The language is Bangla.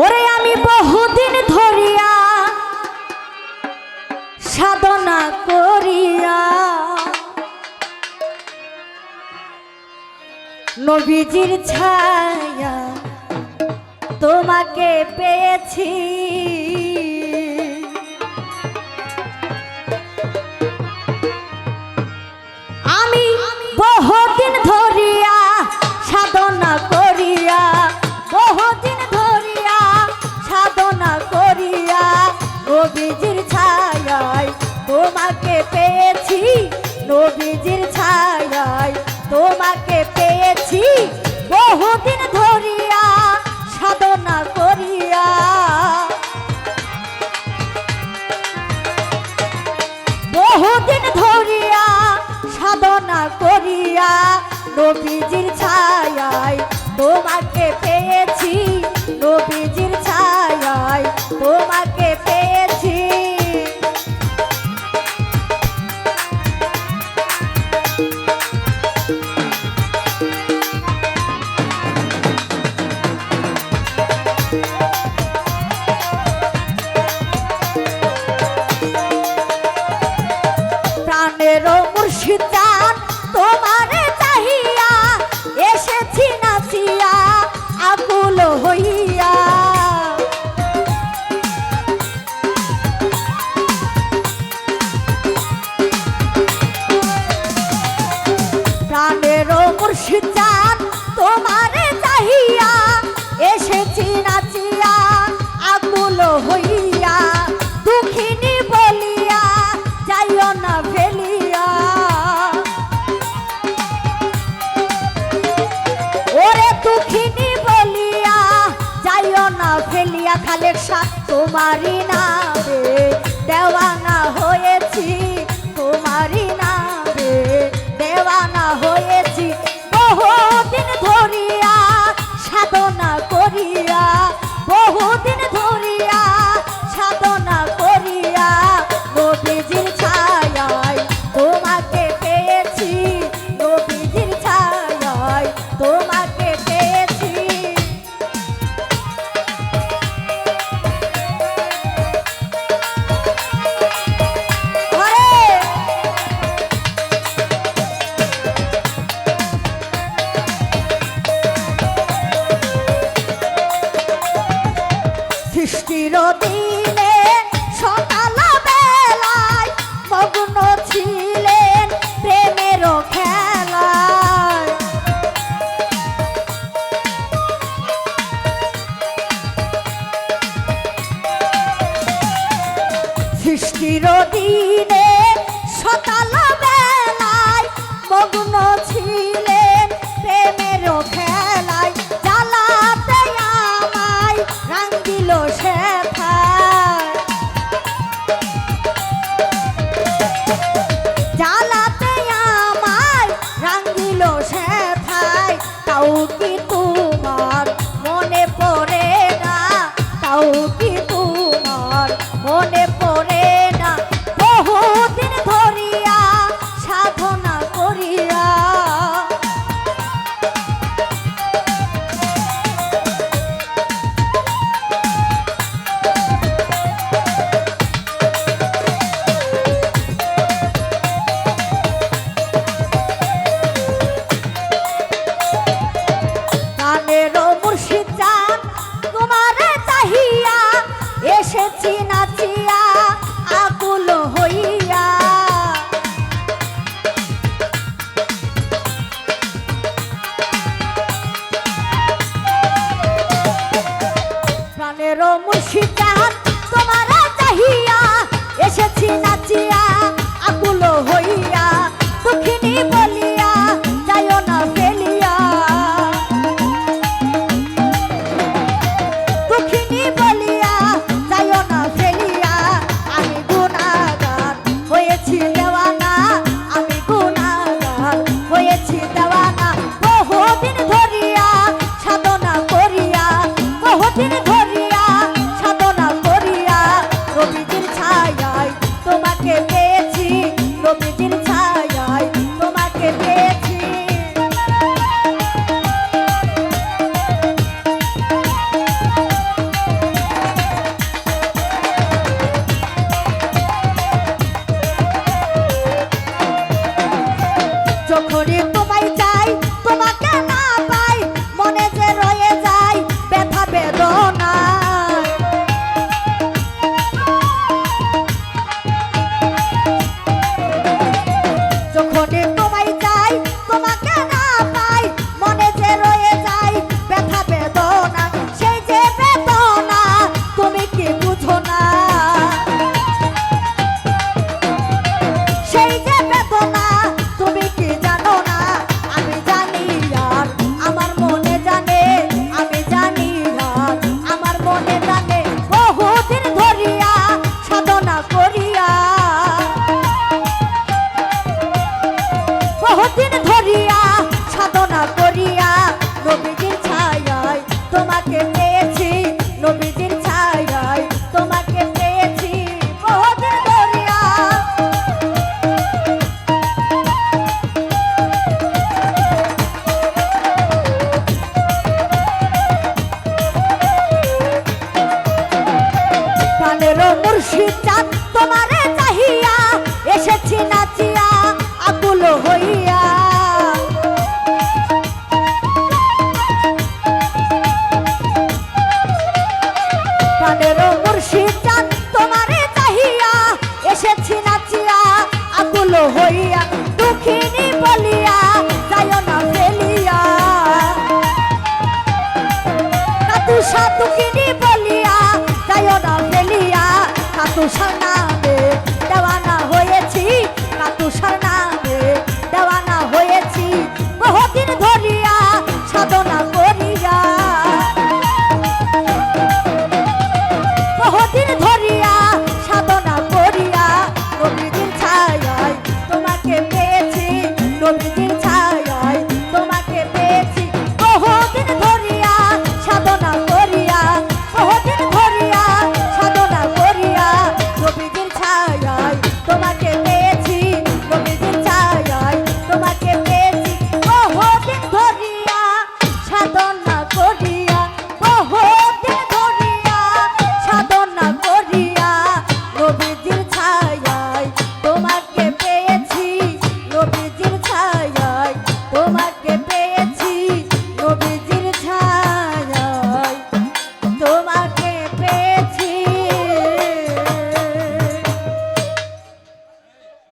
ওরে আমি বহুদিন ধরিয়া সাধনা করিয়া নবীজির ছায়া তোমাকে পেয়েছি। আমি বহুদিন ধরিয়া সাধনা করিয়া বহুদিন ধরিয়া সাধনা করিয়া নবীজির ছায়ায় তোমাকে পেয়েছি। নবীজির ছায়ায় তোমাকে পেয়েছি। বহুদিন ধরিয়া সাধনা করিয়া বহুদিন ধরিয়া সাধনা করিয়া নবীজির ছায়ায় তোমাকে পেয়েছি। নবীজির ছায়ায় তোমাকে পেয়েছি। প্রাণেরও মুর্শিদ চাঁদ তোমারে চাহিয়া এসেছি নাচিয়া আকুল হইয়া। প্রাণেরও মুর্শিদ চাঁদ তোমারে চাহিয়া এসেছি নাচিয়া আকুল হইয়া। দুঃখিনী বলিয়া যাইও না ফেলিয়া ওরে দুঃখিনী বলিয়া যাইও না ফেলিয়া। খালেক শাহ তোমারই নামে দেওয়ানা হয়েছি। তোমারই নামে দেওয়ানা হয়েছি। বহুদিন ধরিয়া সাধনা করিয়া বহুদিন ধরিয়া সাধনা করিয়া নবীজির ছায়ায় তোমাকে পেয়েছি। নবীজির ছায়ায় তোমাকে পেয়েছি। সৃষ্টির দিনে সকাল বেলায় মগ্ন ছিলেন প্রেমের খেলায়। সৃষ্টির দিনে সকাল বেলায় মগ্ন ছিলেন প্রেমের খেলায়। জ্বালাতে আমায় রাং দিল শেখায়। জ্বালাতে আমায় রাং দিল শেখায়। তাও কি তোমার মনে পড়ে না? তাও কি তোমার মনে পড়ে না? বহুদিন ধরিয়া সাধনা করিয়া প্রাণেরও মুর্শিদ চাঁদ তোমারে চাহিয়া এসেছি নাচিয়া আকুল হইয়া। প্রাণেরও মুর্শিদ চাঁদ তোমারে চাহিয়া এসেছি নাচিয়া আকুল হইয়া। দুঃখিনী বলিয়া যাইও না ফেলিয়া দুঃখিনী বলিয়া যাইও না ফেলিয়া। আমি গুনাহগার হয়েছি দেওয়ানা। আমি গুনাহগার হয়েছি দেওয়ানা। বহুদিন ধরিয়া সাধনা করিয়া বহুদিন ধরিয়া সাধনা তোমারে চাহিয়া এসেছি নাচিয়া আকুল হইয়া। প্রাণের মুর্শিদ জান তোমারে চাহিয়া এসেছি নাচিয়া আকুল হইয়া। দুঃখিনী বলিয়া যাইও না ফেলিয়া, কাতুষা দুঃখিনী বলিয়া যাইও না ফেলিয়া, কাতুষা